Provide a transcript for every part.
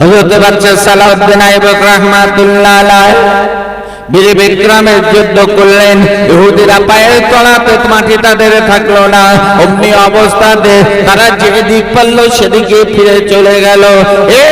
হযরত বাদশা সালাউদ্দিন আইয়ুব রাহমাতুল্লাহ আলাইহি বীর বিক্রমের যুদ্ধ করলেন। ইহুদিরা পায়ের তলাতে মাটি তাদের থাকলো না। অমনি অবস্থাতে তারা যেদিক পারল সেদিকে ফিরে চলে গেল। এ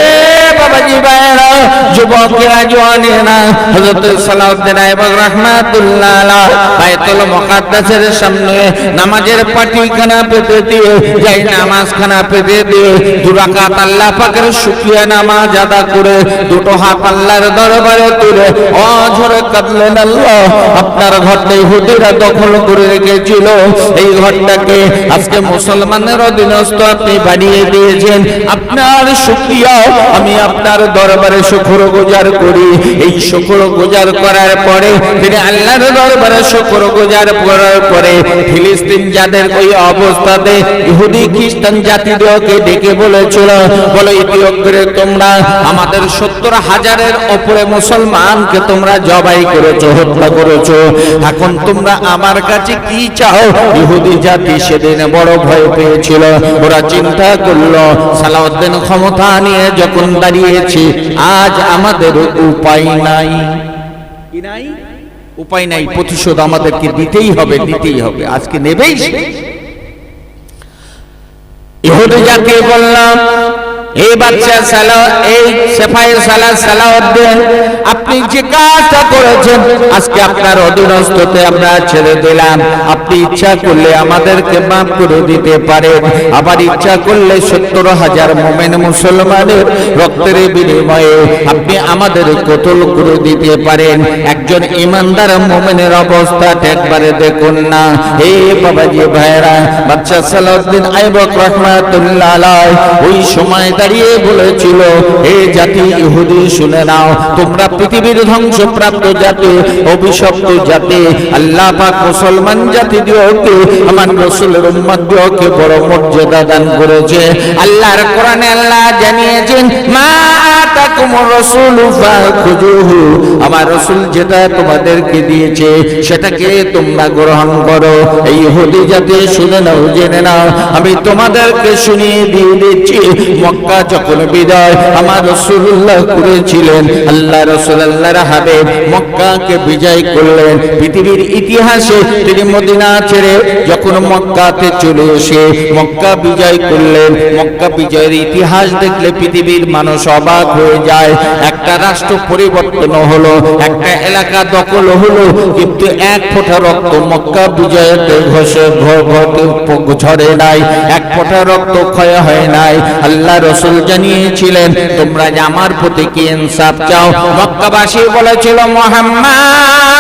বাবাজি ভাইরা, যুবকেরা, জওয়ানেরা, হযরত সালাউদ্দিন আইয়ুব রাহমাতুল্লাহ আলাইহি বাইতুল মুকাদ্দাসের সামনে নামাজের পাটিখানা পেতে দিয়ে, যাই নামাজখানা পেতে দিয়ে দু রাকাত আল্লাহ পাকের শুকরিয়া নামাজ আদা করে দুটো হাত আল্লাহর দরবারে তুলে অঝরে কাঁদলেন, আল্লাহ, আপনার ঘরটা ইহুদিরা দখল করে রেখেছিল, এই ঘরটাকে আজকে মুসলমানের অধীনস্থ আপনি বানিয়ে দিয়েছেন। আপনার শুকরিয়া আমি আপনার দরবারে শুকরগুজার করি। এই শুকরগুজার করার পরে তিনি আল্লাহর দরবারে শুকরগুজার করার পরে ফিলিস্তিন যাদের ওই অবস্থাতে ইহুদি খ্রিস্টান জাতিদেরকে ডেকে বলেছিল, বলে ইতিমধ্যে তোমরা আমাদের 70,000-এর উপরে মুসলমানকে তোমরা জবাই করেছো, হত্যা করেছো, এখন তোমরা আমার কাছে কি চাও? ইহুদি জাতি সেদিন বড় ভয় পেয়েছিল। ওরা চিন্তা করলো সালাউদ্দিন ক্ষমতা নিয়ে যখন দাঁড়িয়েছে, আজ আমাদের উপায় নাই। কি নাই? উপায় নাই, প্রতিশোধ আমাদেরকে দিতেই হবে, দিতেই হবে, আজকে নেবেই। ইহুদি জাতি বললাম, এই বাদশা এই সেফায়ে সালাউদ্দিন, আপনি যে কাজটা করেছেন আজকে আপনার অধীনস্থতে আমরা ছেড়ে দিলাম। আপনি ইচ্ছা করলে আমাদেরকে মাফ করে দিতে পারেন, আবার ইচ্ছা করলে 70,000 মুমিন মুসলমানের রক্তের বিনিময়ে আপনি আমাদের কতল করে দিতে পারেন। একজন ইমানদার মুমিনের অবস্থাটা একবারে দেখুন না। হে বাবাজি ভাইরা, বাদশা সালাউদ্দিন আইয়ুব রাহমাতুল্লাহ আলাইহি ওই সময় দাঁড়িয়ে বলেছিল, হে জাতি ইহুদি শুনে নাও, তোমরা পৃথিবীর ধ্বংসপ্রাপ্ত জাতি, অভিশপ্ত জাতি। আল্লাহ পাক মুসলমান জাতি দিওকে, আমার রাসূলের উম্মত দিওকে বড় মর্যাদা দান করেছে। আল্লাহর কোরআনে আল্লাহ জানিয়েছেন, মা আতাকুমুর রাসূলু ফাখুযুহু, আমার রাসূল যেটা তোমাদেরকে দিয়েছে সেটাকে তোমরা গ্রহণ করো। এই ইহুদি জাতি শুনে নাও, জেনে নাও, আমি তোমাদেরকে শুনিয়ে দিয়ে দিচ্ছি, মক্কা যখন বিজয় আমার রাসূলুল্লাহ করেছিলেন, আল্লাহ রাসূল আল্লাহর হাবিব মক্কাকে বিজয় করলেন। পৃথিবীর ইতিহাসে তিনি মদিনা ছেড়ে যখন মক্কাতে চলে এসে মক্কা বিজয় করলেন, মক্কা বিজয়ের ইতিহাস দেখলে পৃথিবীর মানুষ অবাক হয়ে যায়। একটা রাষ্ট্র পরিবর্তন হলো, একটা এলাকা দখল হলো, কিন্তু এক ফোঁটা রক্ত মক্কা বিজয়েতে ঝরে নাই, এক ফোঁটা রক্ত ক্ষয় হয় নাই। আল্লাহ রাসূল জানিয়েছিলেন, তোমরা যে আমার প্রতি কি ইনসাফ চাও? মক্কাবাসী বলেছিল, মুহাম্মদ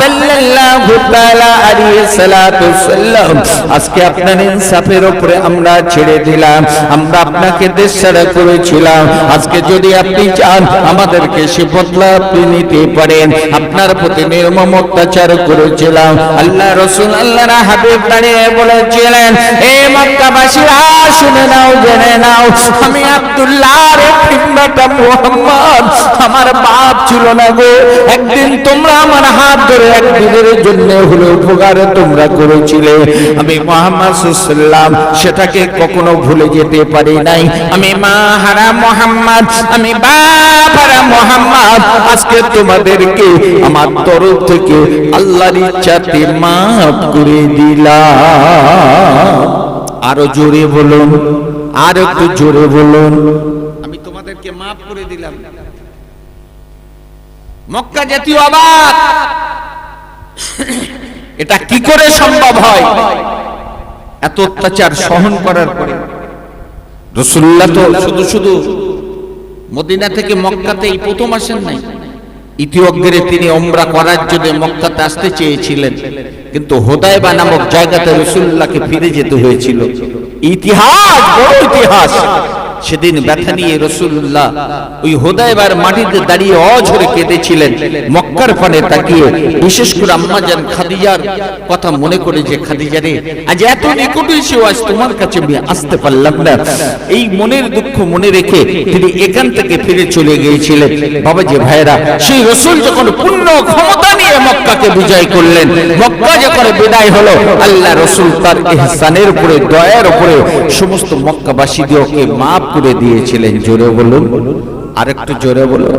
সাল্লাল্লাহু তাআলা আলাইহি সাল্লাতু সাল্লাম, আজকে আপনার ইনসাফের উপরে আমরা ছেড়ে দিলাম, আমরা আপনাকে দেশ ছাড়া করেছিলাম, আজকে যদি আপনি চান আমাদেরকে সে বদলা আপনি নিতে পারেন, আপনার প্রতি নির্মম অত্যাচার করেছিলাম। আল্লাহ রাসূল আল্লাহর হাবিব দাঁড়িয়ে বলেছিলেন, হে মক্কাবাসীরা শুনে নাও, জেনে নাও, আমি আব্দুল্লাহর পিতা মুহাম্মদ, আমার বাপ ছিল না গো, একদিন তোমরা আমার হাত ধরে একদিনের জন্য হলো উপকার তোমরা করেছিলে, আমি মুহাম্মদ সাল্লাল্লাহু আলাইহি ওয়াসাল্লাম সেটাকে কখনো ভুলে যেতে পারি নাই। আমি মা হারা মুহাম্মদ, আমি বাপ হারা মুহাম্মদ, আজকে তোমাদেরকে আমার তরফ থেকে আল্লাহর ইচ্ছাতে মাফ করে দিলাম। আরো জোরে বলুন, আর একটু জোরে বলুন, আমি তোমাদেরকে মাফ করে দিলাম। মক্কা জাতীয় অবাক, এটা কি করে সম্ভব হয়? এত অত্যাচার সহন করার পরে রাসূলুল্লাহ তো শুধু মদিনা থেকে মক্কাতে এই প্রথম আসেন নাই, ইতিমধ্যে তিনি উমরা করার জন্য মক্কাতে আসতে চেয়েছিলেন, কিন্তু হুদায়বা নামক জায়গাতে রাসূলুল্লাহকে ফিরে যেতে হয়েছিল। ইতিহাস, বড় ইতিহাস। সেদিন ব্যথা নিয়ে রাসূলুল্লাহ ওই হুদায়বার মাটিতে দাঁড়িয়ে অঝরে কেঁদেছিলেন, মক্কার পানে তাকিয়ে। বিশেষ করে আম্মা জান খাদিজার কথা মনে করে, যে খাদিজা রে, আজ এত নিকটে এসেও আজ তোমার কাছে আমি আসতে পারলাম না, এই মনের দুঃখ মনে রেখে তিনি এখান থেকে ফিরে চলে গিয়েছিলেন। বাবা যে ভাইরা, সেই রাসূল যখন পূর্ণ ক্ষমতা নিয়ে দিয়ে মক্কাকে বিজয় করলেন। মক্কা যখন বিদায় হলো, আল্লাহ রাসূল তার ইহসানের উপরে, দয়ার উপরে সমস্ত মক্কাবাসীদেরকে maaf করে দিয়েছিলেন। জোরে বলুন, আরেকটু জোরে বলুন।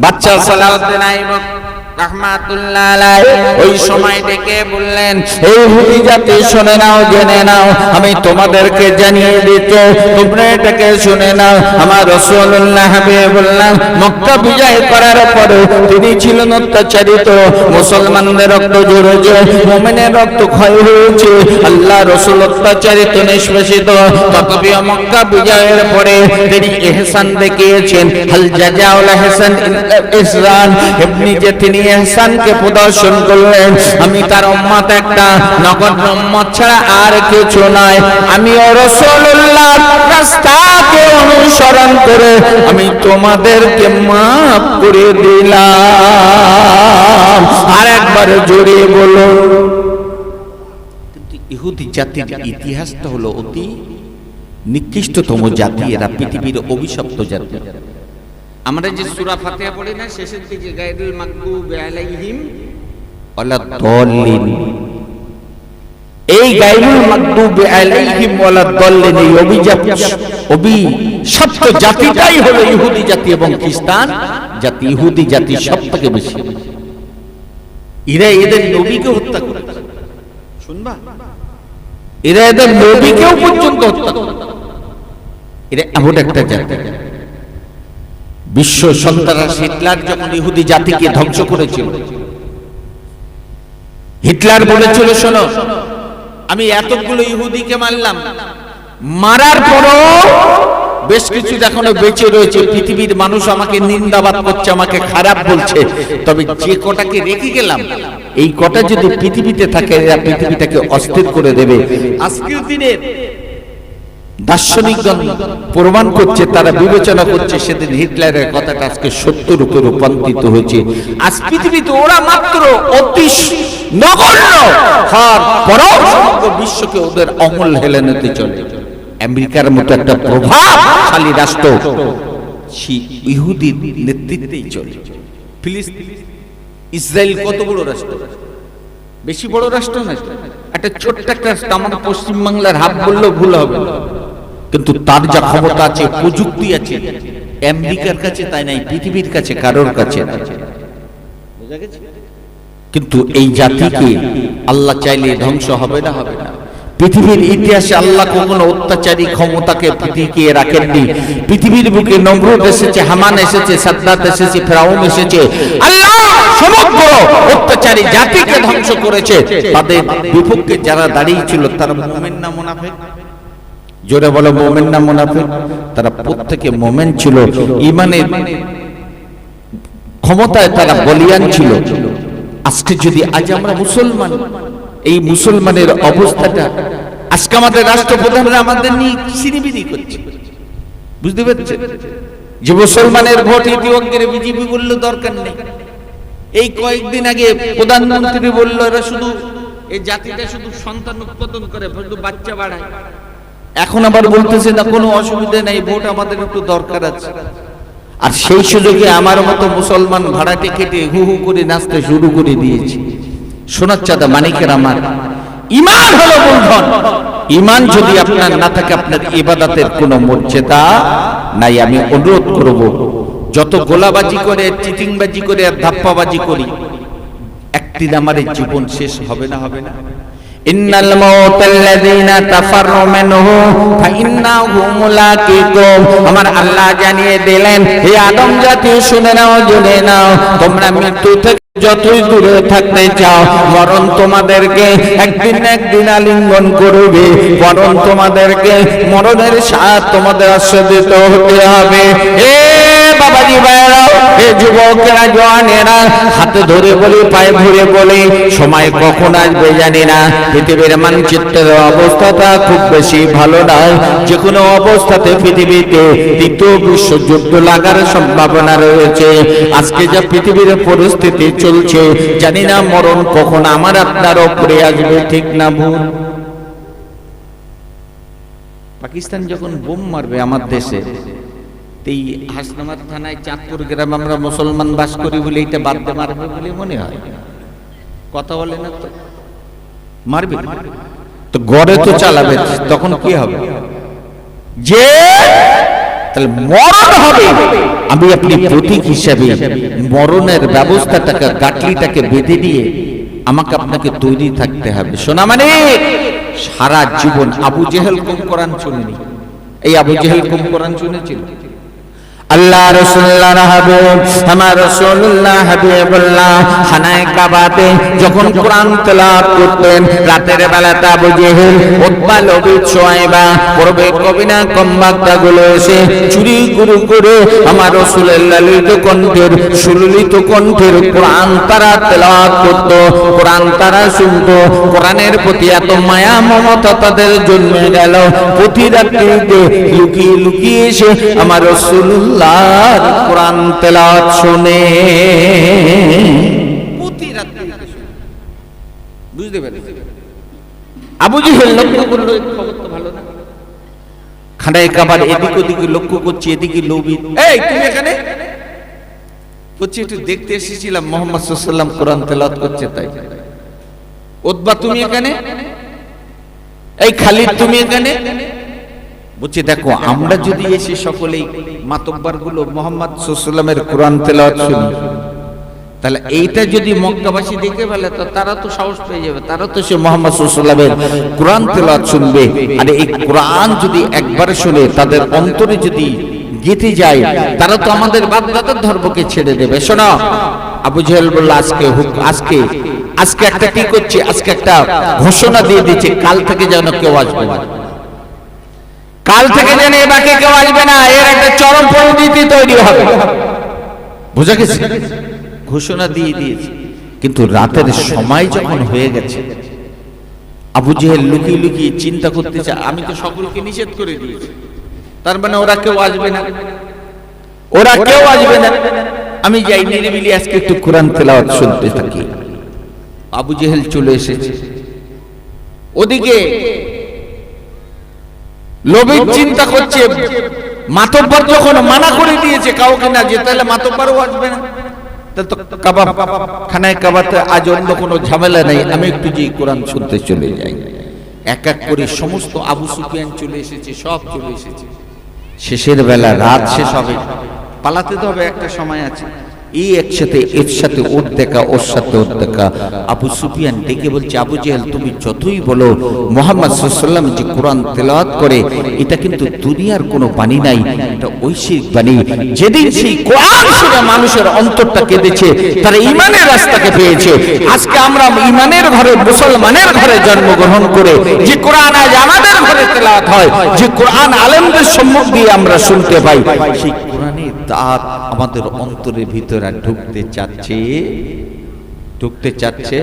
বাচ্চা সালাউদ্দিন আইয়ুব রাহমাতুল্লাহ আলাইহি ওই সময় ডেকে বললেন, এই ইহুদি জাতি শুনে নাও, জেনে নাও, আমি তোমাদেরকে জানিয়ে দিতে, তোমরা এটাকে শুনে নাও। আমার রাসূলুল্লাহ হাবিবুল্লাহ মক্কা বিজয় করার পরে তিনি ছিলেন অত্যাচারিত, মুসলমানদের রক্ত ঝরেছে, মুমিনের রক্ত ক্ষয় হয়েছে, আল্লাহ রাসূল অত্যাচারিত, নিষ্পেষিত। তথাপিও মক্কা বিজয়ের পরে তিনি ইহসান দেখিয়েছেন। হাল জাযাউল ইহসান ইল্লা ইহসান, এমনি যে তিনি ইহসানকে প্রদর্শন করলেন। আমি তার উম্মত, একটা নগদ উম্মত ছাড়া আর কিছু নয়। আমি রাসূলুল্লাহ রাস্তাকে অনুসরণ করে আমি তোমাদেরকে maaf করে দিলাম। আর একবার জোরে বলুন। কিন্তু ইহুদি জাতির ইতিহাসটা হলো অতি নিকৃষ্টতম জাতি, এরা পৃথিবীর অভিশপ্ত জাতি। আমরা যে সূরা ফাতিহা পড়ি না, শেষের দিকে গায়রুল মাগদুবি আলাইহিম ওয়ালাদ-দাল্লিন, এই গায়রুল মাগদুবি আলাইহিম ওয়ালাদ-দাল্লিন এই অভিশপ্ত জাতিটাই হলো ইহুদি জাতি এবং খ্রিস্টান জাতি। ইহুদি জাতি সবথেকে বেশি, এরা এদের নবীকে হত্যা করেছে। শুনবা, এরা এদের নবীকেও পর্যন্ত হত্যা করেছে। এরা এমন একটা জাতি। বিশ্ব সন্ত্রাস হিটলার যখন ইহুদি জাতিকে ধ্বংস করেছিল, হিটলার বলেছিল, শোনো, আমি এতগুলো ইহুদিকে মারলাম, মারার পরও বেশ কিছু এখনো বেঁচে রয়েছে, পৃথিবীর মানুষ আমাকে নিন্দাবাদ করছে, আমাকে খারাপ বলছে, তবে যে কটাকে রেখে গেলাম, এই কটা যদি পৃথিবীতে থাকে, এরা পৃথিবীটাকে অস্থির করে দেবে। আজকের দিনে দার্শনিকগণ প্রমাণ করছে, তারা বিবেচনা করছে, সেদিন হিটলারের কথাটা আজকে সত্য রূপে রূপান্তরিত হয়েছে। আজ পৃথিবীতে ওরা মাত্র অতি নগণ্য হওয়ার পরও সমগ্র বিশ্বকে ওদের অমল হেলেনাতে চলে। আমেরিকার মতো একটা প্রভাবশালী রাষ্ট্র ইহুদির নেতৃত্বেই চলে। ফিলিস্তিন, ইসরায়েল কত বড় রাষ্ট্র, বেশি বড় রাষ্ট্র না, একটা ছোট্ট একটা রাষ্ট্র, আমাদের পশ্চিমবাংলার হাত বললেও ভুল হবে, কিন্তু তার যা ক্ষমতা আছে, প্রযুক্তি আছে, আমেরিকার কাছে তাই নাই, পৃথিবীর কাছে কারোর কাছে না। কিন্তু এই জাতিকে আল্লাহ চাইলে ধ্বংস হবে না, হবে না। পৃথিবীর ইতিহাসে আল্লাহ কখনো অত্যাচারী ক্ষমতাকে টিকিয়ে রাখেননি। পৃথিবীর বুকে নমরুদ এসেছে, হামান এসেছে, সাদ্দাত এসেছে, ফেরাউন এসেছে। আল্লাহ সমগ্র অত্যাচারী জাতিকে ধ্বংস করেছে। তাদের বিপক্ষে যারা দাঁড়িয়ে ছিল, তারা মুমিন না মুনাফিক? জোরে বলো, মুমিন না মুনাফিক? তারা প্রত্যেকে মুমিন ছিল, ঈমানের ক্ষমতায় তারা বলিয়ান ছিল। আজকে যদি আজ আমরা মুসলমান, এই মুসলমানের অবস্থাটা আজকে আমাদের রাষ্ট্রপ্রধানরা আমাদের নিয়ে সিরিবিরি করছে, বুঝতে পারছেন? যে মুসলমানের ভোট ইতিমধ্যে বিজেপি বললো দরকার নেই। এই কয়েকদিন আগে প্রধানমন্ত্রী বলল এরা শুধু এই জাতিটা শুধু সন্তান উৎপাদন করে, শুধু বাচ্চা বাড়ায়। এখন আবার বলতেছে না কোনো অসুবিধা নেই, ভোট আমাদের একটু দরকার আছে। আর সেই সুযোগে আমার মতো মুসলমান ভাড়াটে কেটে হু হু করে নাচতে শুরু করে দিয়েছে। সোনার চাঁদা মানিকের আমার, ঈমান হলো মূলধন। ঈমান যদি আপনার না থাকে, আপনার ইবাদতের কোনো মর্যাদা নাই। আমি অনুরোধ করব, যত গোলাবাজি করে, চিটিংবাজি করে আর ধাপ্পাবাজি করি, একদিন আমার জীবন শেষ হবে না, হবে না? ইন্নাল মাউতাল্লাযীনা তাফাররু মিনহু ফাইন্নাহু মুলাকিকুম। আমার আল্লাহ জানিয়ে দিলেন, হে আদম জাতি শুনে নাও, জেনে নাও, তোমরা মৃত্যু থেকে যতই দূরে থাকতে চাও, মরণ তোমাদেরকে একদিন না একদিন আলিঙ্গন করবে। মরণ তোমাদেরকে, মরণের স্বাদ তোমাদের আস্বাদিত হতে হবে। বাবাজি ভাইরাও, এ যুবকেরা, জওয়ানেরা, হাতে ধরে বলি, পায়ে ধরে বলি, সময় কখন আসবে জানি না। পৃথিবীর মানচিত্রের অবস্থাটা খুব বেশি ভালো নয়। যে কোনো অবস্থাতে পৃথিবীতে দ্বিতীয় বিশ্বযুদ্ধ লাগার সম্ভাবনা রয়েছে। আজকে যা পৃথিবীর পরিস্থিতি চলছে, জানি না মরণ কখন আমার আপনার উপরে আসবে, ঠিক না ভুল? পাকিস্তান যখন বোম মারবে আমার দেশে, এই হাসনাবাদ থানায় চাঁদপুর গ্রামে আমরা মুসলমান বাস করি বলে এটা বাদ দিয়ে মারবে বলে মনে হয়? কথা বলে না তো, মারবে তো গড়ে তো চালাবে, তখন কি হবে? যে তাহলে মরণ হবে, আমি আপনি প্রতীক হিসাবে মরণের ব্যবস্থাটাকে, গাটলিটাকে বেঁধে দিয়ে আমাকে আপনাকে তৈরি থাকতে হবে। শোনা মানে সারা জীবন আবু জেহেল কম কোরআন শুনেনি। এই আবু জেহেল কম কোরআন শুনেছিল? আল্লাহ রাসূলুল্লাহর হাবিব, আমার রাসূলুল্লাহ হাবিবুল্লাহ খানায়ে কাবাতে যখন কোরআন তেলাওয়াত করতেন, রাতের বেলাতে আবু জেহেল, উতবা, লবিদ, শুআয়বা, পূর্বে কবিনা কমবাক্তা গুলো এসে চুরি করে আমার রাসূলের লালিত কণ্ঠের, সুললিত কণ্ঠের কোরআন তারা তেলাওয়াত করত, কোরআন তারা শুনত। কোরআনের প্রতি এত মায়া মমতা তাদের জন্মে গেল, প্রতি রাত্রিতে লুকিয়ে লুকিয়ে এসে আমার রাসূলুল্লাহ কোরআন তেলাওয়াত শুনে। প্রতি রাতে বুঝতে পেরেছেন? আবু জেহেল লক্ষ্য করলো, খবর তো ভালো না। খানায়ে কাবার এদিক ওদিকে লক্ষ্য করছে, এদিকে লবিদ, এই তুমি এখানে? বলছি একটু দেখতে এসেছিলাম মুহাম্মদ সাল্লাল্লাহু আলাইহি ওয়াসাল্লাম কোরআন তেলাওয়াত করছে তাই। উতবা তুমি এখানে? এই খালিদ তুমি এখানে? বলছে দেখো, আমরা যদি এসে সকলেই মাতব্বর গুলো মুহাম্মদ সাল্লাল্লাহু আলাইহি ওয়াসাল্লামের কোরআন তেলাওয়াত শুনি, তাহলে এইটা যদি মক্কাবাসী দেখে ফেলে তো তারা তো সাহস পেয়ে যাবে, তারা তো সে মুহাম্মদ সাল্লাল্লাহু আলাইহি ওয়াসাল্লামের কোরআন তেলাওয়াত শুনবে। আর এই কোরআন যদি একবার শুনে তাদের অন্তরে যদি গেঁথে যায়, তারা তো আমাদের বাপ দাদার ধর্মকে ছেড়ে দেবে। শোনো, আবু জেহেল বলল আজকে একটা কি করছে, আজকে একটা ঘোষণা দিয়ে দিচ্ছে, কাল থেকে যেন কেউ আসবে না, কাল থেকে যেন এ বাকি কেউ আসবে না, এর একটা চরম পরিণতি তৈরি হবে। বুঝা গেছে? ঘোষণা দিয়ে দিয়েছে। কিন্তু রাতের সময় যখন হয়ে গেছে, আবু জেহেল লুকিয়ে লুকিয়ে চিন্তা করতেছে, আমি তো সকলকে নিষেধ করে দিয়েছি, তার মানে ওরা কেউ আসবে না, ওরা কেউ আসবে না, আমি যাই নিরিবিলি আজকে একটু কোরআন তেলাওয়াত শুনতে থাকি। আবু জেহেল চলে এসেছে। ওদিকে লবিদ চিন্তা করছে, মাতব্বর যখন মানা করে দিয়েছে কাউকে না যেতে, তাহলে মাতব্বরও আসবে না, তাহলে তো কাবাব খানায় কাবাতে আজ অন্য কোনো ঝামেলা নেই, আমি একটু যে কোরআন শুনতে চলে যাই। এক এক করে সমস্ত আবু সুফিয়ান চলে এসেছে, সব চলে এসেছে। শেষের বেলা রাত শেষ হবে, পালাতে তো হবে, একটা সময় আছে। এই একসাথে এর সাথে ওর দেখা, ওর সাথে ওর দেখা। আবু সুফিয়ান ডেকে বলছে, আবু জেহেল তুমি যতই বলো মুহাম্মদ সাল্লাল্লাহু আলাইহি ওয়াসাল্লাম যে কোরআন তেলাওয়াত করে, এটা কিন্তু দুনিয়ার কোনো বাণী নাই, এটা ঐশিক বাণী। যেদিন সেই কোরআন শুনে মানুষের অন্তরটা কেঁদেছে, তারা ঈমানের রাস্তাকে পেয়েছে। আজকে আমরা ঈমানের ঘরে, মুসলমানের ঘরে জন্মগ্রহণ করে যে কোরআন আজ আমাদের ঘরে তেলাওয়াত হয়, যে কোরআন আলেমদের সম্মুখ দিয়ে আমরা শুনতে পাই, সেই কোরআনের দাঁত আমাদের অন্তরের ভিতরে ঢুকতে চাচ্ছে,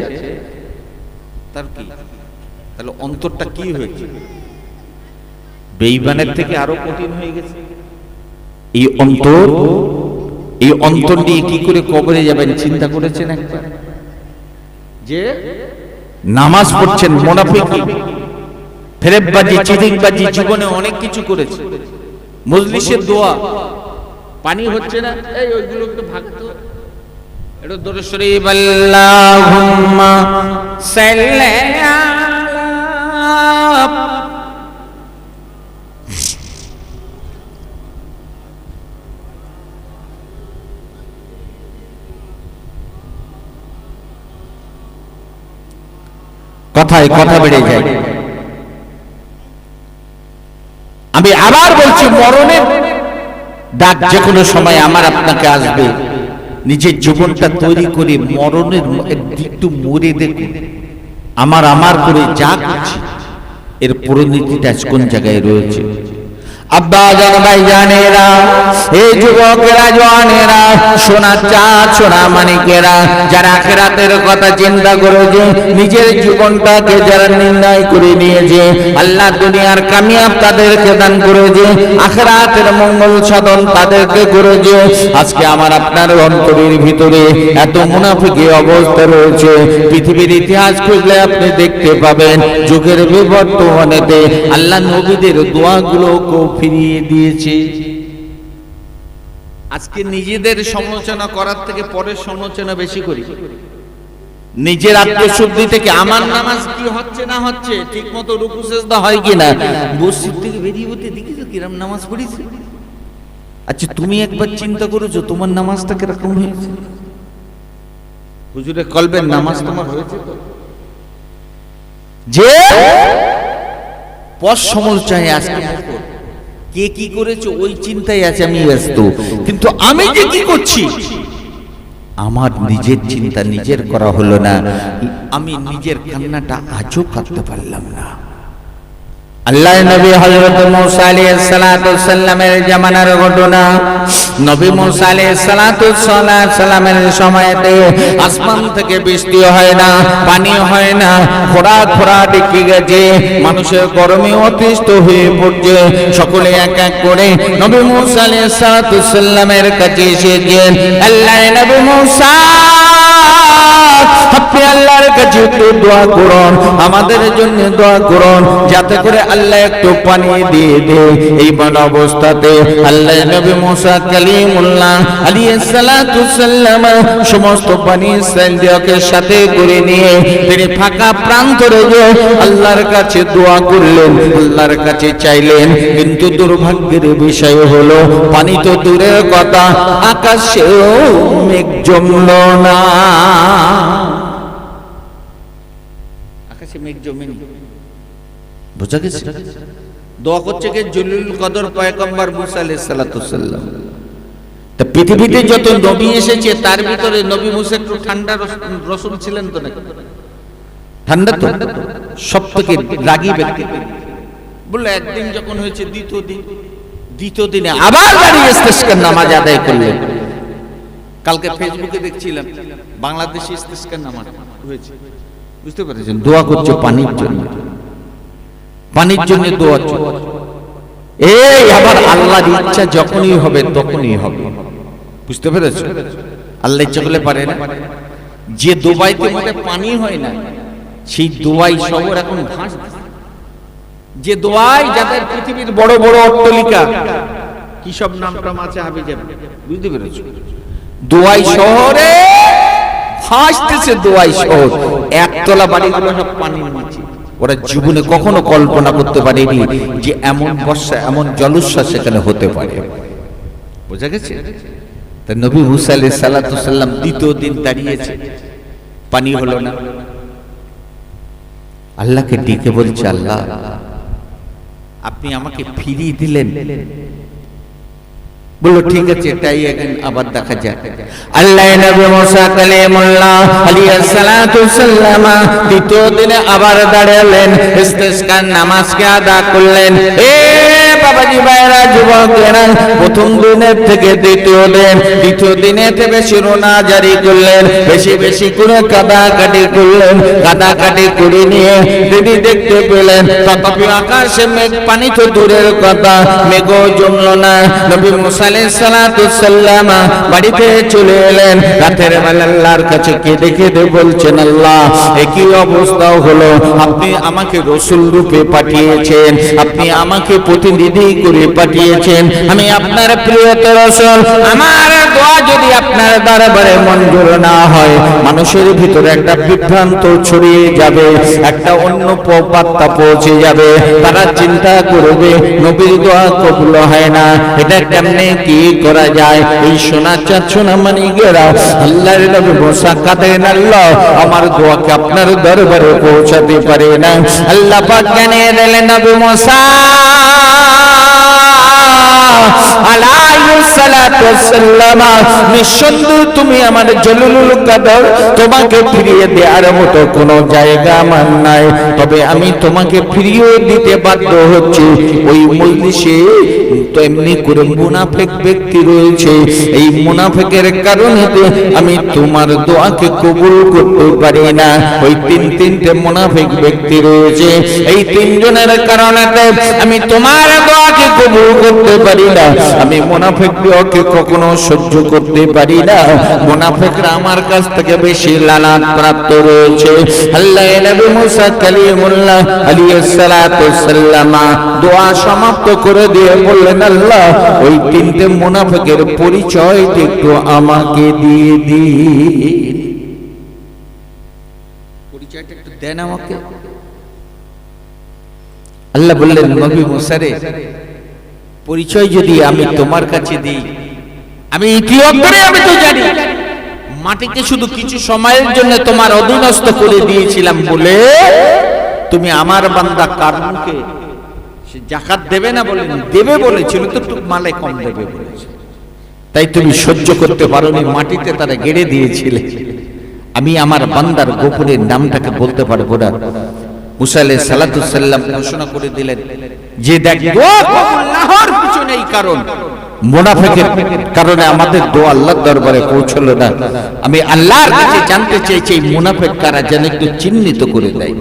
তার কি? তাহলে অন্তরটা কি হয়েছে? বেঈমানের থেকে আরো কঠিন হয়ে গেছে। এই অন্তর নিয়ে কি করে কবরে যাবেন চিন্তা করেছেন একবার? যে নামাজ পড়ছেন, মুনাফিকি, ফেরেববাজি, চিটিংবাজি, জীবনে অনেক কিছু করেছে, মজলিসের দোয়া পানি হচ্ছে না, এই ওইগুলো একটু ভাগতো, এটা দরুদ শরীফ আল্লাহুম্মা সাল্লি আলা। কথায় কথা বেড়ে যায়। আমি আবার বলছি, মরণের ডাক যে কোনো সময় আমার আপনাকে আসবে। নিজের জীবনটা তৈরি করে মরণের একটু মরে দেখুন, আমার করে যা করছি এর পরিণতিটা কোন জায়গায় রয়েছে। আব্বা জান, ভাই জানেরা, এই যুবকেরা, জওয়ানেরা, সোনা চাঁদ, সোনা মানিকেরা, যারা আখিরাতের কথা চিন্তা করেছে, নিজের জীবনটাকে যারা নির্ণয় করে নিয়েছে, আল্লাহ দুনিয়ার কামিয়াব তাদেরকে দান করেছে, আখিরাতের মঙ্গল সাধন তাদেরকে করেছে। আজকে আমার আপনার অন্তরের ভিতরে এত মুনাফিকি অবস্থা রয়েছে, পৃথিবীর ইতিহাস খুঁজলে আপনি দেখতে পাবেন, যুগের বিবর্তমানেতে আল্লাহ নবীদের দোয়াগুলোকে ফিরিয়ে দিয়েছে। আজকে নিজেদের সমালোচনা করার থেকে পরের সমালোচনা বেশি করি। নিজের আত্মশুদ্ধি থেকে আমার নামাজ কি হচ্ছে না হচ্ছে, ঠিক মতো রুকু সিজদা হয় কিনা, মসজিদ থেকে বেরিয়ে হতে দেখেছো কিরম নামাজ পড়েছে? আচ্ছা তুমি একবার চিন্তা করেছো তোমার নামাজটা কিরকম হয়েছে? হুজুরের কলবের নামাজ তোমার হয়েছে তো? যে পথ সমালোচনায় আজকে কে কি করেছে ওই চিন্তায় আছে আমি ব্যস্ত, কিন্তু আমি যে কি করছি আমার নিজের চিন্তা নিজের করা হলো না, আমি নিজের কান্নাটা আজও কাঁদতে পারলাম না। আল্লাহ নবী হযরত মুসা আলাইহিস সালাতু সাল্লামের জামানার ঘটনা। নবী মুসা আলাইহিস সালাতু সাল্লামের সময়তে আসমান থেকে বৃষ্টি হয় না, পানি হয় না, খরা ডেকে গেছে, মানুষের গরমে অতিষ্ঠ হয়ে পড়ছে। সকলে এক এক করে নবী মুসা আলাইহিস সালাতু সাল্লামের কাছে এসেছেন। আল্লাহ নবী মুসা আপনি আল্লাহর কাছে একটু দোয়া করুন, আমাদের জন্য দোয়া করুন, যাতে করে আল্লাহ একটু পানি দিয়ে দেয়। এই বন অবস্থাতে আল্লাহ নবী মুসা কালিমুল্লাহ আলাইহিস সালাতু সাল্লাম সমস্ত পানি ইসরাঈলকে সাথে করে নিয়ে তিনি ফাঁকা প্রান্তরে গিয়ে আল্লাহর কাছে দোয়া করলেন, আল্লাহর কাছে চাইলেন। কিন্তু দুর্ভাগ্যের বিষয় হলো পানি তো দূরের কথা, আকাশেও মেঘ জমল না। আকাশে মেঘ জমেনি, বোঝা গেছে? দোয়া করছে কে? জলিলুল কদর পয়গম্বর মুসা আলাইহিস সালাতু সাল্লাম। তা পৃথিবীতে যত নবী এসেছে তার ভিতরে নবী মুসা একটু ঠান্ডা রসুল ছিলেন তো নাকি? ঠান্ডা তো সবথেকে রাগী ব্যক্তি। বললো একদিন যখন হয়েছে দ্বিতীয় দিনে আবার দাঁড়িয়ে ইস্তিসকার নামাজ আদায় করলেন। কালকে ফেসবুকে দেখছিলাম বাংলাদেশে ইস্তিসকার নামাজ হয়েছে, বুঝতে পেরেছেন? দোয়া করছে পানির জন্য, পানির জন্য দোয়া করছে। এই আবার আল্লাহর ইচ্ছা যখনই হবে তখনই হবে, বুঝতে পেরেছেন? আল্লাহ ইচ্ছা করলে পারে না। যে দুবাইতে মধ্যে পানি হয় না সেই দুবাই শহর এখন ঘাস, যে দুবাই যাদের পৃথিবীর বড় বড় অট্টালিকা, কি সব নামটা আছে হাবি যাবে, বুঝতে পেরেছো? দুবাই শহরে হাসতেছে, দুবাই শহর একতলা বাড়িগুলো সব পানির নিচে। ওরা জীবনে কখনো কল্পনা করতে পারেনি যে এমন বর্ষা এমন জলোচ্ছ্বাস সেখানে হতে পারে, বোঝা গেছে? তা নবী মুসা আলাইহিস সালাতু সাল্লাম দ্বিতীয় দিন দাঁড়িয়েছে, পানি হলো না। আল্লাহকে ডেকে বলছে, আল্লাহ আপনি আমাকে ফিরিয়ে দিলেন। বললো ঠিক আছে, তাই এখন আবার দেখা যাক। আল্লাহ নবী মুসা কালিমুল্লাহ আলাইহিস সালাতু সাল্লাম দ্বিতীয় দিনে আবার দাঁড়ালেন, ইস্তিসকার নামাজকে আদা করলেন। এ বাবাজি ভাইরা, যুবকেরা, প্রথম দিনের থেকে দ্বিতীয় দিনেতে বেশি রোনা জারি করলেন, বেশি বেশি করে কাদাকাটি করলেন। কাদাকাটি করে নিয়ে তিনি দেখতে পেলেন তথাপি আকাশে মেঘ, পানি তো দূরের কথা, মেঘও জমল না। নবী মুসা আলাইহিস সালাতু সাল্লাম বাড়িতে চলে এলেন। রাতের বেলা আল্লাহর কাছে কেঁদে কেঁদে বলছেন, আল্লাহ একই অবস্থা হলো, আপনি আমাকে রাসূল রূপে পাঠিয়েছেন, আপনি আমাকে প্রতিনিধি করে পাঠিয়েছেন, আমি আপনার প্রিয়তর রাসূল। আমার দোয়া যদি আপনার দরবারে মঞ্জুর না হয়, মানুষের ভিতরে একটা বিভ্রান্ত ছড়িয়ে যাবে, একটা অন্য বার্তা পৌঁছে যাবে। তারা চিন্তা করবে নবীর দোয়া কবুল হয় না, এটা কেমনে কি করা যায়? এই সোনা চাঁদ সোনা মানিকেরা আল্লাহর নবী মুসা কাঁদেন, আল্লাহ আমার দোয়াকে আপনার দরবারে পৌঁছাতে পারে না। আল্লাহ পাক জানিয়ে দিলেন, নবী মুসা আলাইহিস সালাতু ওয়াসসালাম, নিঃসন্দেহ তুমি আমার জলিলুল কদর, তোমাকে ফিরিয়ে দেওয়ার মতো কোনো জায়গা আমার নাই। তবে আমি তোমাকে ফিরিয়ে দিতে বাধ্য হচ্ছি। ওই মজলিসে তো এমনি করে মুনাফিক ব্যক্তি রয়েছে, এই মুনাফিকের কারণে আমি তোমার দোয়াকে কবুল করতে পারি না। ওই তিনটে মুনাফিক ব্যক্তি রয়েছে, এই তিনজনের কারণে আমি তোমার দোয়াকে কবুল করতে পারি না। আমি মুনাফিককে কখনো সহ্য করতে পারি না। মুনাফিকরা আমার কাছ থেকে বেশি লালাত প্রাপ্ত রয়েছে। আল্লাহ নবী মুসা কালিমুল্লাহ আলাইহিস সালাতু সাল্লাম দোয়া সমাপ্ত করে দিয়ে বললেন, আল্লাহ ওই তিনটে মুনাফিকের পরিচয় একটু আমাকে দিয়ে দিন। দেন আমাকে। আল্লাহ বললেন, নবী মুসা রে, পরিচয় যদি আমি তোমার কাছে দিই, আমি ইতিমধ্যে আমি তো জানি মাটিকে শুধু কিছু সময়ের জন্য তোমার অধীনস্থ করে দিয়েছিলাম বলে তুমি আমার বান্দা কারণকে সে যাকাত দেবে না বলে দেবে বলেছিল, তো একটু মালে কম দেবে বলেছিল, তাই তুমি সহ্য করতে পারোনি, মাটিতে তারা গেড়ে দিয়েছিলে। আমি আমার বান্দার গোপনের নামটাকে বলতে পারবো না। মুসা আলাইহিস সালাতু সাল্লাম ঘোষণা করে দিলেন যে দেখ, দোয়া কবুল না হওয়ার পিছনে এই কারণ, মুনাফিকের কারণে আমাদের দোয়া আল্লাহর দরবারে পৌঁছলো না। আমি আল্লাহর কাছে জানতে চাইছি এই মুনাফিক কারা, যেন একটু চিহ্নিত করে দেয়।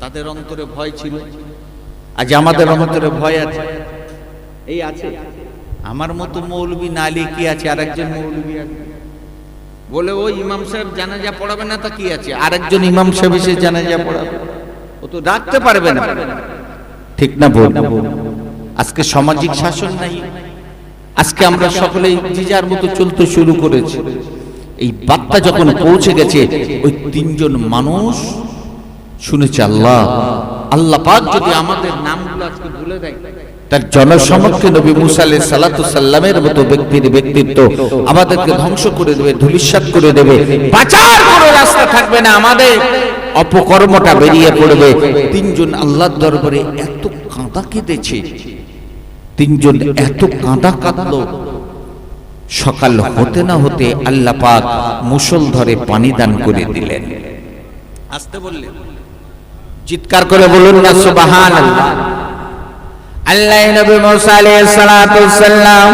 তাদের অন্তরে ভয় ছিল, আজ আমাদের অন্তরে ভয় আছে। এই আছে আমার মতো মৌলবি নালি কি আছে, আরেকজন মৌলবি আছে বলে ওই ইমাম সাহেব জানাজা পড়াবে না, তা কি আছে, আরেকজন ইমাম সাহেব এসে জানাজা পড়াবে, ও তো ডাকতে পারবে না। ঠিক না বল? আজকে সামাজিক শাসন নাই, আজকে আমরা সকলেই যে যার মতো চলতে শুরু করেছি। এই বার্তা যখন পৌঁছে গেছে, ওই তিনজন মানুষ শুনেছে আল্লাহ আল্লাহ পাক যদি আমাদের নামগুলো আজকে ভুলে দেয়, তার জনসমক্ষে নবী মুসা আলাইহিস সালাতু সাল্লামের মতো ব্যক্তির ব্যক্তিত্ব আমাদেরকে ধ্বংস করে দেবে, ধূলিসাৎ করে দেবে, বাঁচার কোনো রাস্তা থাকবে না, আমাদের অপকর্মটা বেরিয়ে পড়বে। তিনজন আল্লাহর দরবারে এত কাঁদা কেঁদেছে, তিনজন এত কাঁদা কাঁদলো, সকাল হতে না হতে আল্লাহ পাক মুষলধারে পানি দান করে দিলেন। আসতে বললেন, চিৎকার করে বলুন না সুবহানাল্লাহ। আল্লাহ নবী মুসা আলাইহিস সালাতু সাল্লাম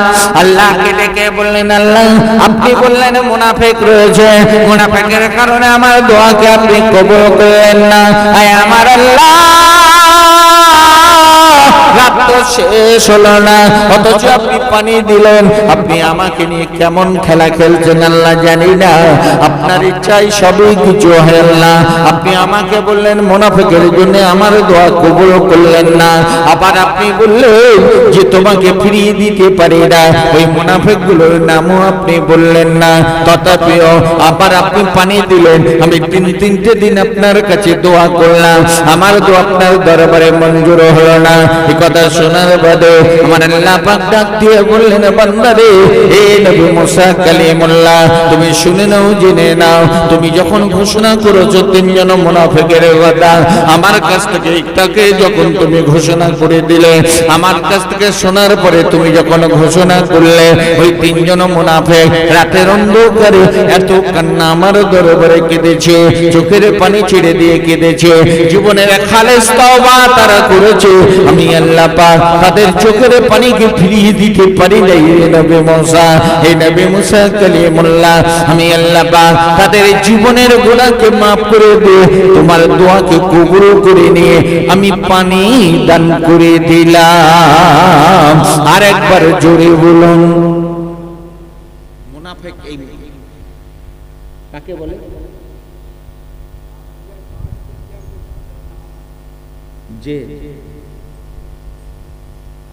আল্লাহকে ডেকে বললেন, আল্লাহ আপনি বললেন মুনাফিক রয়েছে, মুনাফিকের কারণে আমার দোয়াকে আপনি কবুল করেন না। আয় আমার আল্লাহ, রাত তো শেষ হলো না, অথচ আপনি পানি দিলেন, আপনি আমাকে নিয়ে কেমন খেলা খেলছেন আল্লাহ জানি না, আপনার ইচ্ছায় সবই কিছু হয় আল্লাহ। আপনি আমাকে বললেন মুনাফিকের জন্য আমার দোয়া কবুল করলেন না, আবার আপনি বললেন যে তোমাকে ফিরিয়ে দিতে পারি না, ওই মুনাফিকগুলোর নামও আপনি বললেন না, তথাপিও আবার আপনি পানি দিলেন। আমি তিনটে দিন আপনার কাছে দোয়া করলাম, আমার দোয়া আপনার দরবারে মঞ্জুর হলো না। এই কথা শোনার বাদে আমার আল্লাহ পাক ডাক দিয়ে বললেন, বান্দা রে, এ নবী মুসা কালিমুল্লাহ, তুমি শুনে নাও, জেনে নাও, তুমি যখন ঘোষণা করেছো তিনজন মুনাফিকের কথা, আমার কাছ থেকে তাকে যখন তুমি ঘোষণা করে দিলে, আমার কাছ থেকে শোনার পরে তুমি যখন ঘোষণা করলে, ওই তিনজন মুনাফিক রাতের অন্ধকারে এত কান্না আমার দরবারে কেঁদেছে, চোখের পানি ছেড়ে দিয়ে কেঁদেছে, জীবনের খালেস তওবা তারা করেছে। আমি আল্লাহ পাক তাদের চোখের পানিকে ফিরিয়ে দিতে পারি নাই রে নবী মুসা, হে নবী মুসা কালিমুল্লাহ, আমি আল্লাহ পাক তাদের জীবনের গুনাহকে maaf করে দিয়ে তোমার দোয়াকে কবুল করে নিয়ে আমি পানি দান করে দিলাম। আরেকবার জোরে বলুন, মুনাফিক এই কাকে বলে? যে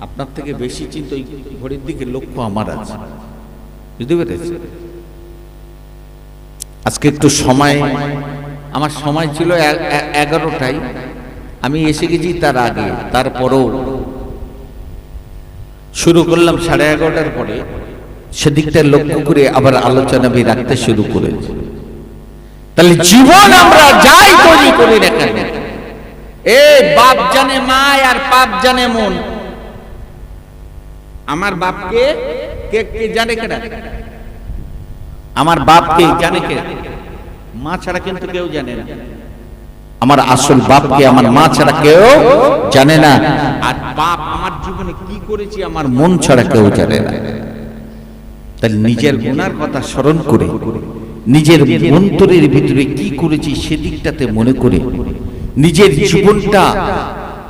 আপনার থেকে বেশি চিন্তা ওই ঘড়ির দিকে লক্ষ্য আমার আছে, বুঝতে পেরেছেন? আজকে একটু সময়, আমার সময় ছিল 11টায়, আমি এসে গেছি তার আগে, তারপরেও শুরু করলাম 11:30টার পরে, সেদিকটা লক্ষ্য করে আবার আলোচনা আমি রাখতে শুরু করেছি। তাহলে জীবন আমরা যাই তৈরি করি না কেন, এ বাপ জানে মা আর পাপ জানে মন। আমার বাপকে কে কে জানে? কেডা? আমার বাপকে জানে কে? মা ছাড়া কিন্তু কেউ জানে না। আমার আসল বাপকে আমার মা ছাড়া কেউ জানে না, আর বাপ আমার জীবনে কি করেছি আমার মন ছাড়া কেউ জানে না। তাহলে নিজের গুনার কথা স্মরণ করে, নিজের অন্তরের ভিতরে কি করেছি সেদিকটাতে মনে করে নিজের জীবনটা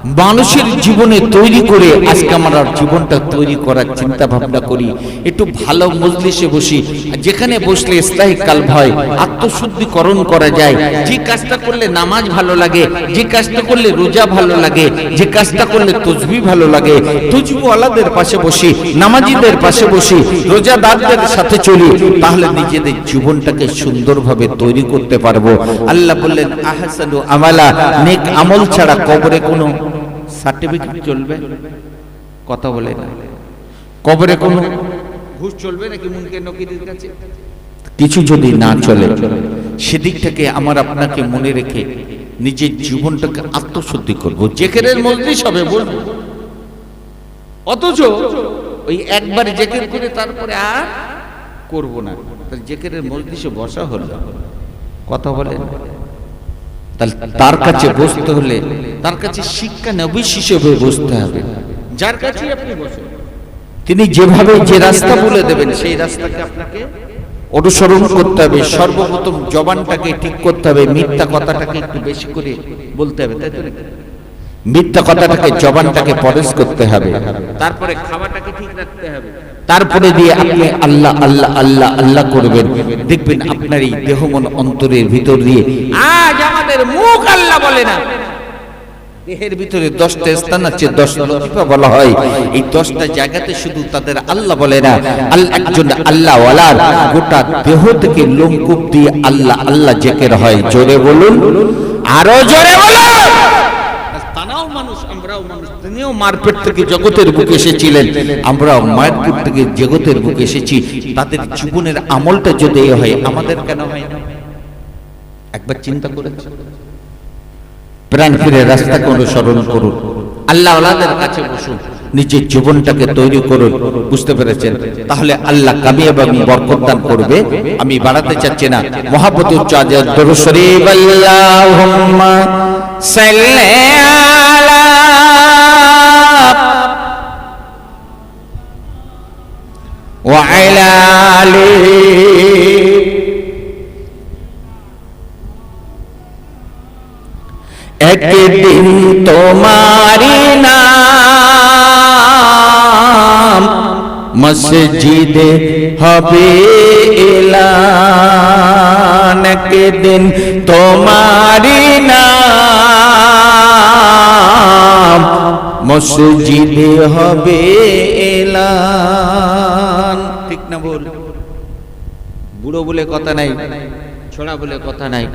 মানুষের জীবনে তৈরি করে আজকে আমরা জীবনটা তৈরি করার চিন্তা ভাবনা করি। একটু ভালো মজলিসে বসি, যেখানে বসলে ইসলাহি কালব হয়, আত্মশুদ্ধিকরণ করা যায়। যে কাজটা করলে নামাজ ভালো লাগে, যে কাজটা করলে রোজা ভালো লাগে, যে কাজটা করলে তসবিহ ভালো লাগে, তসবিহওয়ালাদের পাশে বসি, নামাজিদের পাশে বসি, রোজাদারদের সাথে চলি, তাহলে নিজেদের জীবনটাকে সুন্দরভাবে তৈরি করতে পারবো। আল্লাহ বললেন আহসানু আমালা, নেক আমল ছাড়া কবরে কোনো সার্টিফিকেট চলবে? কথা বলে না। কবরে কোনো ঘুষ চলবে নাকি মুনকার নকিরের কাছে? কিছু যদি না চলে, সেদিক থেকে আমার আপনাকে মনে রেখে নিজের জীবনটাকে আত্মশুদ্ধি করব। জিকিরের মজলিস হবে বলবো, অথচ ওই একবার জিকির করে তারপরে আর করব না। জিকিরের মজলিসে বসা হলো, কথা বলেন। তার কাছে বসতে হলে তার কাছে শিক্ষা নবিশ হিসেবে বসতে হবে। যার কাছে আপনি বসেন, তিনি যেভাবে যে রাস্তা বলে দেবেন সেই রাস্তাকে আপনাকে অনুসরণ করতে হবে। সর্বপ্রথম জবানটাকে ঠিক করতে হবে, মিথ্যা কথাটাকে একটু বেশি করে বলতে হবে, তাই তো? মিথ্যা কথাটাকে, জবানটাকে পরেশ করতে হবে। তারপরে খাওয়াটাকে ঠিক রাখতে হবে। তারপরে দিয়ে আপনি আল্লাহ আল্লাহ আল্লাহ আল্লাহ করবেন, দেখবেন আপনার এই দেহ মন অন্তরের ভিতর দিয়ে, আজ আমাদের মুখ আল্লাহ বলে না, দেহের ভিতরে 10টা স্থান আছে, 10 লতিফা বলা হয়। এই 10টা জায়গাতে শুধু তাদের আল্লাহ বলে না, একজন আল্লাহ ওয়ালার গোটা দেহ থেকে লোমকূপ দিয়ে আল্লাহ আল্লাহ জিকির হয়। জোরে বলুন, আরো জোরে বলুন। তারাও মানুষ, আমরাও মানুষ। তিনিও মারপেট থেকে জগতের বুকে এসেছিলেন, আমরাও মারপেট থেকে জগতের বুকে এসেছি। তাদের জীবনের আমলটা যদি হয়, আমাদের কেন হয় না? একবার চিন্তা করেছেন? প্রাণ ফিরে রাস্তাকে অনুসরণ করুন, আল্লাহ ওয়ালাদের কাছে বসুন, নিজের জীবনটাকে তৈরি করুন। বুঝতে পেরেছেন? তাহলে আল্লাহ কামিয়াব এবং বরকত দান করবে। আমি বাড়াতে চাচ্ছি না, মহব্বত উচ্চ আজাদ দরুদ শরীফ। আল্লাহুম্মা সাল্লি আলা ওয়া আলা আলি একদিন তোমারি নাম মসজিদে হবে এলান, একদিন তোমারি নাম মসজিদে হবে এলান। ঠিক না বল? বুড়ো বলে কথা নাই, ছোড়া বলে কথা নাই।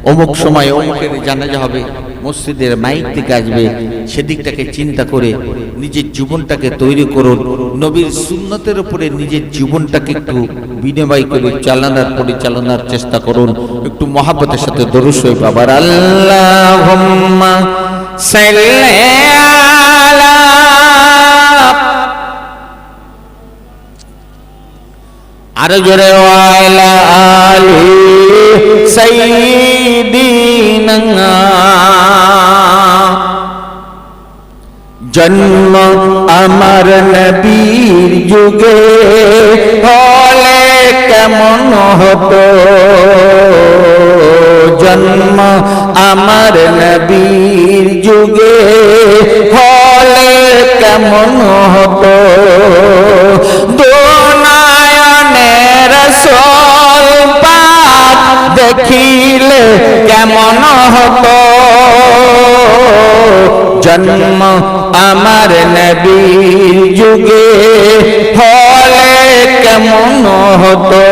অমুক সময় অমুকের জানাজা হবে, মসজিদের মাইক থেকে আসবে, সেদিকটাকে চিন্তা করে নিজের জীবনটাকে তৈরি করুন। নবীর সুন্নতের উপরে নিজের জীবনটাকে একটু বিনিময় করে পরিচালনার চেষ্টা করুন। একটু মহব্বতের সাথে দরুদ শরীফ আবার আল্লাহুম্মা সাল্লি আলা আরো জোরে ওয়ালা আলি সাইয়্যিদিনা। জন্ম আমার নবীর যুগে হলে কেমন হতো, জন্ম আমার নবীর যুগে হলে কেমন হতো, রাসূল পাক দেখিলে কেমন হতো, জন্ম আমার নবীর যুগে হলে কেমন হতো।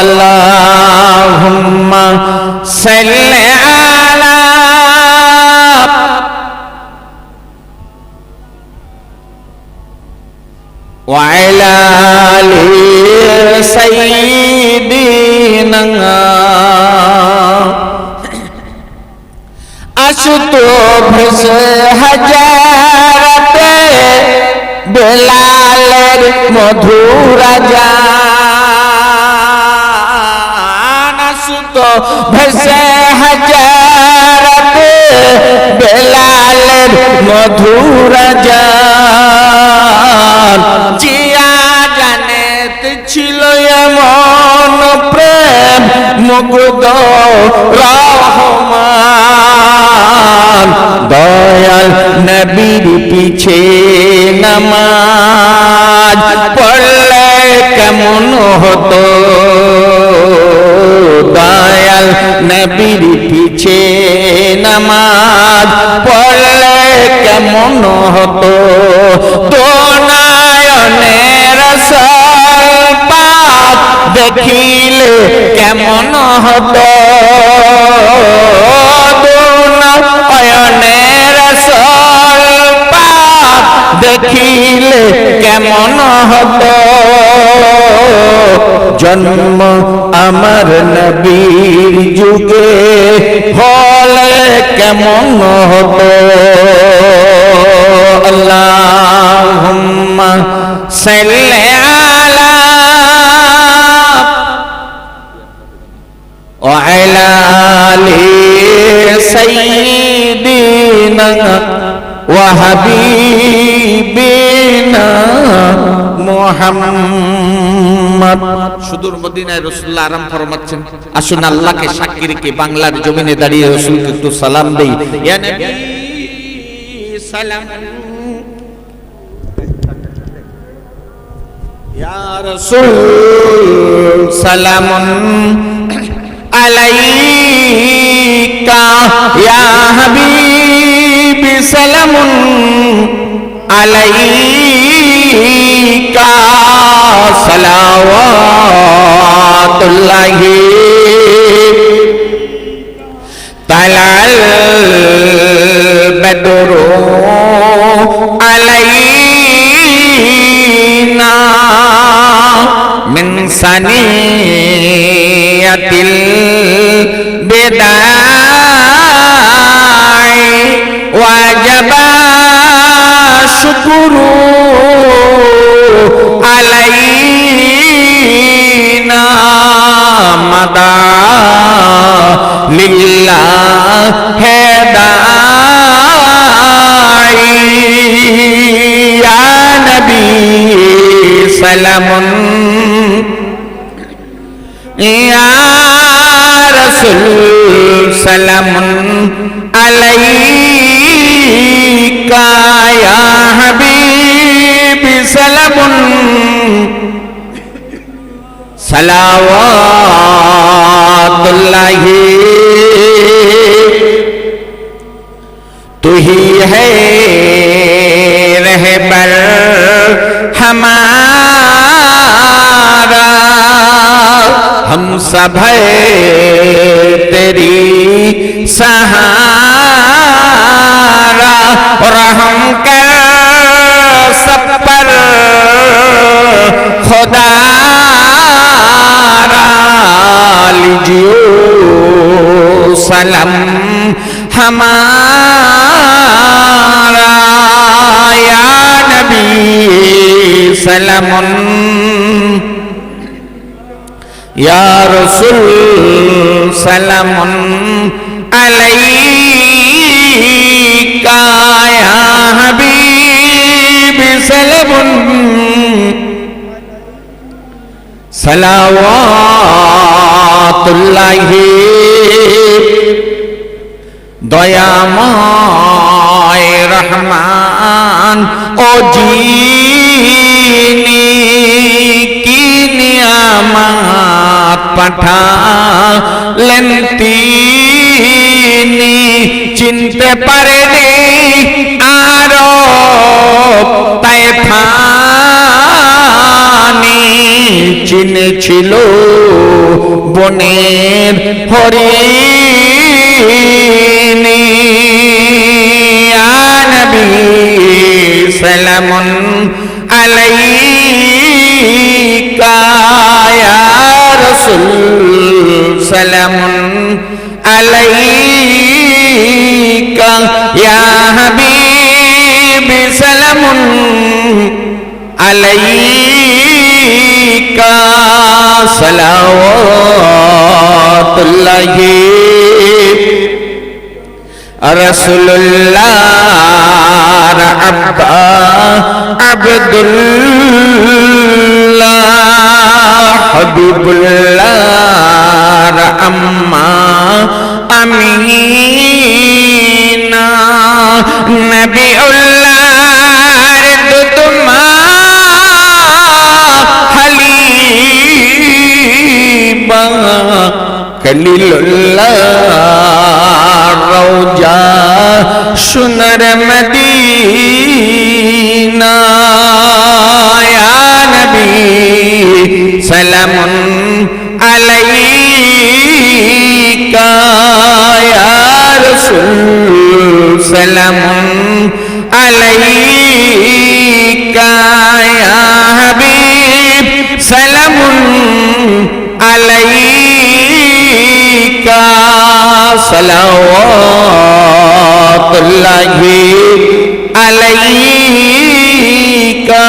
আল্লাহুম্মা সাল্লি আলা ওয়া আলা আলি সাইয়্যিদিনা। আসতো ভেসে হাজারাতে বেলালের মধুর আযান, আসতো ভেসে হাজারাতে বেলালের মধুর আযান। জিয়া জানেতে ছিল এমন প্রেম মুগ্ধ রহমান, দয়া নবীর পিছে নামাজ পড়লে কেমন হতো দয়াল নবীর পিছে নামাজ পড়লে কেমন হতো দোনায়নে রাসূল পাক দেখিলে কেমন হতো দোনায়নে রাসূল পাক দেখিলে কেমন হতো জন্ম আমার নবীর যুগে হলে কেমন হতো আল্লাহুম্মা সাল্লি আলা ওয়া আলা আলি সাইয়্যিদিনা ওয়া হাবিবিনা মুহাম্মদ। সুদূর মদিনায় রাসূলুল্লাহ আরাম ফরমাচ্ছেন, আসুন আল্লাহকে সাক্ষী রেখে বাংলার জমিনে দাঁড়িয়ে রাসূলকে একটু সালাম দেই। ইয়া নবী সালাম, ইয়া রাসূল সালামুন আলাইকা, ইয়া হাবিবি সালামুন আলাইকা সালাওয়াতুল্লাহি তাআলাল বদরু আলাইনা মিন সানিয়াতিল বিদাই ওয়াজাবা শুকুরু আলাইনা মাদা লিল্লাহি দাই ইয়া নবী সালামুন ইয়া রাসূল সালামুন আলাইকা, ইয়া হাবিবি সালামুন সালাওয়াতুল্লাহি তুহি है रहबर हमारा, हम सब है तेरी सहारा, रहम कर सब पर खुदा लीजियो सलाम हमारा, या नबी सलामुन या रसूल सलामुन अलैका, या हबीब सलामुन सलावातुल्लाहि दयामय रहमान ओ जीनी की नियामत পাঠালেন তিনি, চিনতে পারেনি আরব তায়েফানি, চিনেছিল বনের হরিণী, ইয়া নবী সালামুন আলাইকা, ইয়া রাসূল সালামুন আলাইকা, ইয়া হাবিবি সালামুন আলাইকা, সালাওয়াতুল্লাহি রাসূলুল্লাহ আব্বা আব্দুল্লাহ হাবিবুল্লাহ আম্মা আমিনা নবিউল্লাহর দুতমা হালিমা খলিলুল্লাহ রওজা সুনর মদিনা ইয়া নবী সালামুন আলাইকা ইয়া রাসূল সালামুন আলাইকা ইয়া হাবিব সালামুন আলাইকা সালাওয়াতুল্লাহি আলাইকা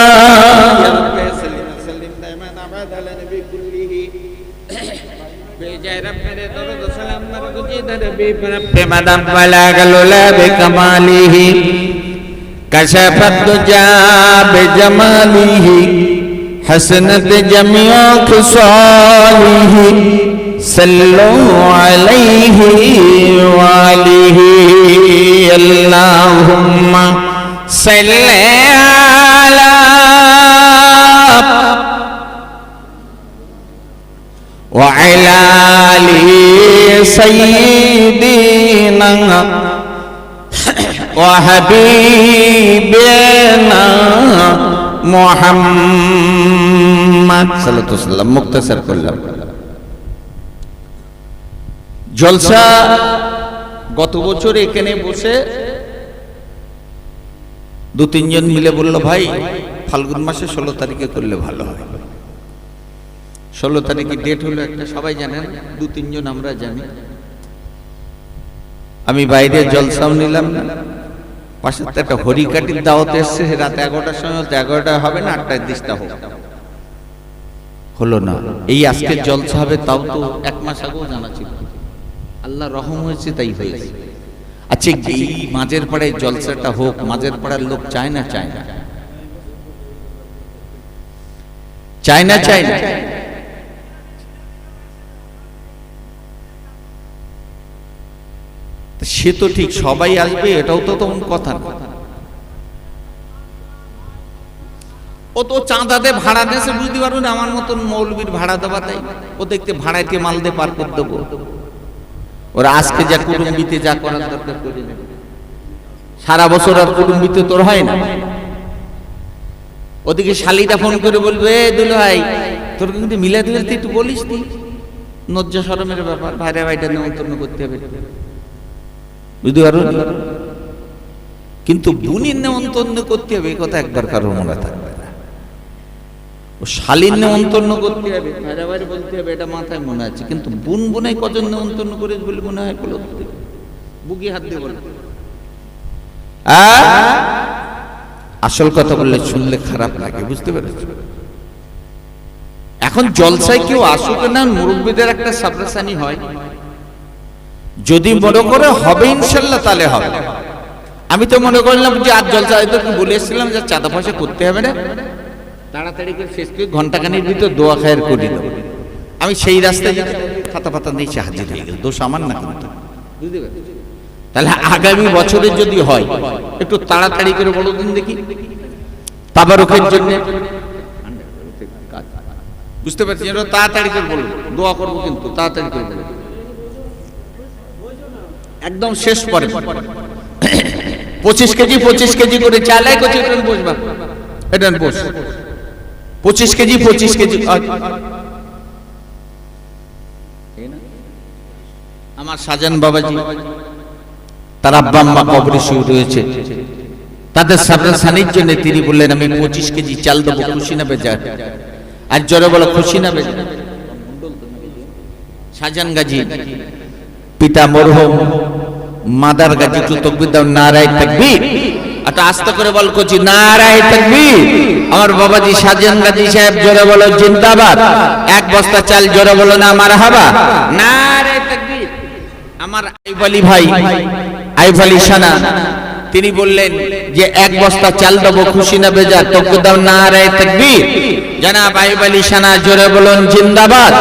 कशफत दुजा बिजमालिही हसनत जमिया खुसालिही सल्लु अलैहि वालिही अल्लाहुम्मा सल्ली अला वअला आलि सय्यिदिना वहबीबिना मुहम्मद सल्लल्लाहु अलैहि वसल्लम मुख्तसर করলাম। জলসা গত বছর এখানে বসে দু তিনজন মিলে বলল ভাই ফাল্গুন মাসে 16 তারিখে করলে ভালো হয়। 16 তারিখে ডেট হলো একটা, সবাই জানেন, দু তিনজন আমরা জানি। আমি বাইরে জলসাও নিলাম না, পাশে একটা হরিকাটির দাওয়াত এসছে, রাত 11টার সময়, 11টা হবে না, 8টায় দিশটা হোক, হলো না। এই আজকে জলসা হবে, তাও তো 1 মাস আগেও জানা ছিল, আল্লাহ রহম হয়েছে তাই হয়েছে। আচ্ছা এই মাঝের পাড়ায় জলসাটা হোক, মাঝের পাড়ার লোক চায় না? চায় না, চায় না, চায় না। সে তো ঠিক সবাই আসবে এটাও তো তেমন কথা না। ও তো চাঁদাতে ভাড়া দেশে, বুঝতে পারো না, আমার মতন মৌলবীর ভাড়া দেওয়া, তাই ও দেখতে ভাড়াইতে মাল দিয়ে পার করে দেবো। ওরা আজকে যা কুটুম্বিতে যা করার দরকার করে নেবে, সারা বছর আর কুটুম্বিতে তোর হয় না। ওদিকে শালিটা ফোন করে বলবে, এ দুলো ভাই তোর কিন্তু মিলা দিলে একটু বলিস নি, লজ্জা শরমের ব্যাপার, ভাইরা ভাইটা নিমন্ত্রণ করতে হবে, বুঝতে পারো। কিন্তু বুনির নেমন্তন্ন করতে হবে এই কথা একবার কারোর মনে থাকবে না। ও শালীর নেমন্তন্ন করতে হবে, ভাইরা ভাইরা বলতে হবে, এটা মাথায় মনে আছে। কিন্তু বুন বুনাই কজন নেমন্তন্ন করে বলে মনে হয়, বলো বুকি হাত দিয়ে বলো। আসল কথা বললে শুনলে খারাপ লাগে, বুঝতে পেরেছ? এখন জলসায় কেউ আসুক না, মুরব্বীদের একটা সাবরাসানি হয়, যদি মনে করে হবে ইনশাল্লাহ তাহলে হবে। আমি তো মনে করলাম যে আজ জলসা হয়তো বলে এসেছিলাম যে চাঁদা পয়সা করতে হবে না, তাড়াতাড়ি করে শেষ করে ঘন্টাখানির ভিতর দোয়া খায়ের করে দেবো। আমি সেই রাস্তায় খাতা পাতা নিয়েছি, হাজির হয়ে গেল, দোষ আমার না কিন্তু, বুঝতে পারছি? তাহলে আগামী বছরে যদি হয় একটু তাড়াতাড়ি করে বলো দিন দেখি, তাবারুকের জন্য, বুঝতে পারছি? তাড়াতাড়ি করে বলো, দোয়া করবো কিন্তু তাড়াতাড়ি করে বলো, একদম শেষ পরে 25 কেজি করে চাল এক কোটি টন বসবা, এটা বস 25 কেজি। আমার সাজান বাবাজি, তার আব্বা আম্মা কবরে শুয়ে রয়েছে, তাদের সাবরাসানির জন্য তিনি বললেন আমি 25 কেজি চাল দেবো, খুশি না বেজার? আর জোরে বলো খুশি না বেজার? সাজান গাজী পিতা মরহুম মাদার গাজী, একটু তাকবীর দাও, নারায়ে তাকবীর। আচ্ছা আস্তে করে বল কোচি, নারায়ে তাকবীর। আমার বাবাজি সাজান গাজী সাহেব জোরে বলো জিন্দাবাদ। 1 বস্তা চাল জোরে বলো না মারহাবা, নারায়ে তাকবীর। আমার আইব আলী ভাই, আইব আলী সানা, তিনি বললেন যে 1 বস্তা চাল দেবো, খুশি না বেজার? তাকবীর দাও, নারায়ে তাকবীর। জনাব আইব আলী সানা জোরে বলুন জিন্দাবাদ।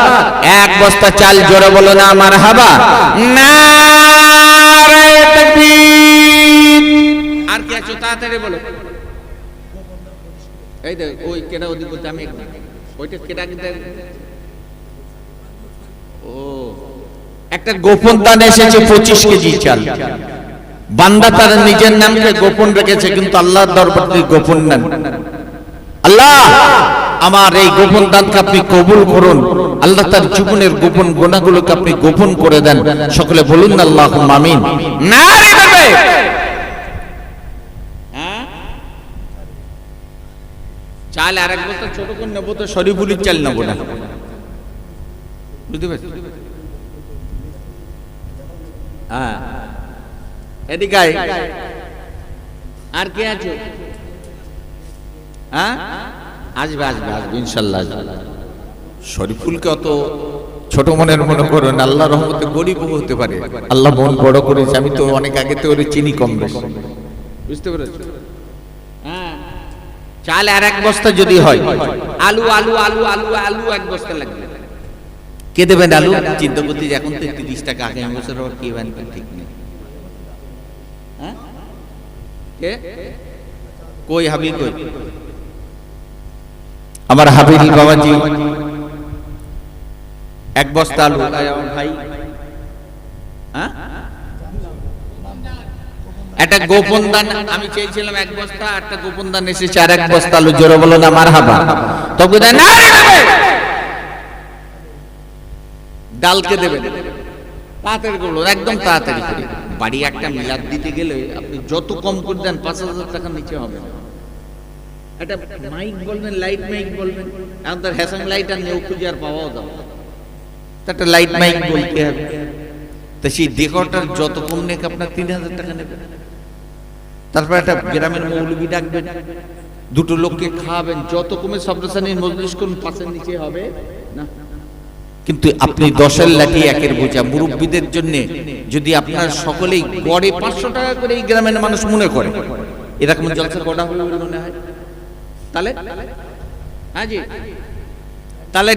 1 বস্তা চাল জোরে বলো না মারহাবা, নারায়ে তাকবীর। কি আছো তাড়াতাড়ি বলো। এই দেখ ওই কেডা ওদিক বলতে আমি ওইটা কেডা কিন্তু ও একটা গোপন দান এসেছে 25 কেজি চাল। বান্দা তার নিজের নামকে গোপন রেখেছে, কিন্তু আল্লাহর দরবার থেকে গোপন নেন। আল্লাহ আমার এই গোপন দানকে আপনি কবুল করুন। আল্লাহ তার জীবনের গোপন গুনাহগুলোকে আপনি গোপন করে দেন। সকলে বলুন আল্লাহুম্মা আমিন। নারে দেবে চাল আরেক বছর ছোট করে নেবো তো শরীফুলির চাল নেবো না, বুঝতে পারছি? হ্যাঁ এদিকে আর কে আছো? হ্যাঁ আসবে আসবে আসবে ইনশাল্লাহ। শরীফুলকে অত ছোট মনের মনে করো না, আল্লাহ রহমতে গরিব হতে পারে। আল্লাহ মন বড় করেছে, আমি তো অনেক আগে তো ওরে চিনি কম বেশি, বুঝতে পেরেছো? হ্যাঁ চাল আর এক বস্তা যদি হয়, আলু আলু আলু আলু আলু এক বস্তা লাগবে। কে দেবেন আলু? চিন্তা করতে এখন তো 30 টাকা, আগামী বছর আবার কে বানবে ঠিক নেই। হ্যাঁ কে কই হাবিল কই? আমার হাবিল বাবাজি এক বস্তা আলু। আমার ভাই হ্যাঁ একটা গোপন দান আমি চেয়েছিলাম এক বস্তা, একটা গোপন দান এসেছে আর এক বস্তা আলু। জোরে বলো না মারহাবা। তবে না ডালকে দেবেন তাড়াতাড়ি করলো, একদম তাড়াতাড়ি করে। বাড়ি একটা মিলাদ দিতে গেলে আপনি যত কম করে দেন 5,000 টাকার নিচে হবে না। একটা মাইক বলবেন, লাইট মাইক বলবেন, এখন তার হ্যাসাং লাইট আর নেও খুঁজে আর পাওয়াও দাও, একটা লাইট মাইক বলতে হবে। তা সেই ডেকরটার যত কম নেক আপনার 3,000 টাকা নেবেন। তারপর একটা গ্রামের মৌলবি ডাকবেন, দুটো লোককে খাওয়াবেন, যত কমে শব্দস্থানীর মজলিস করুন 5-এর নিচে হবে না। কিন্তু আপনি 10-এর লাঠি 1-এর বোঝা মুরব্বীদের জন্য যদি আপনার সকলেই গড়ে 500 টাকা করে এই গ্রামের মানুষ মনে করে, এরকম জলসা করা হবে বলে মনে হয়, তাহলে হ্যাঁ জি তাহলে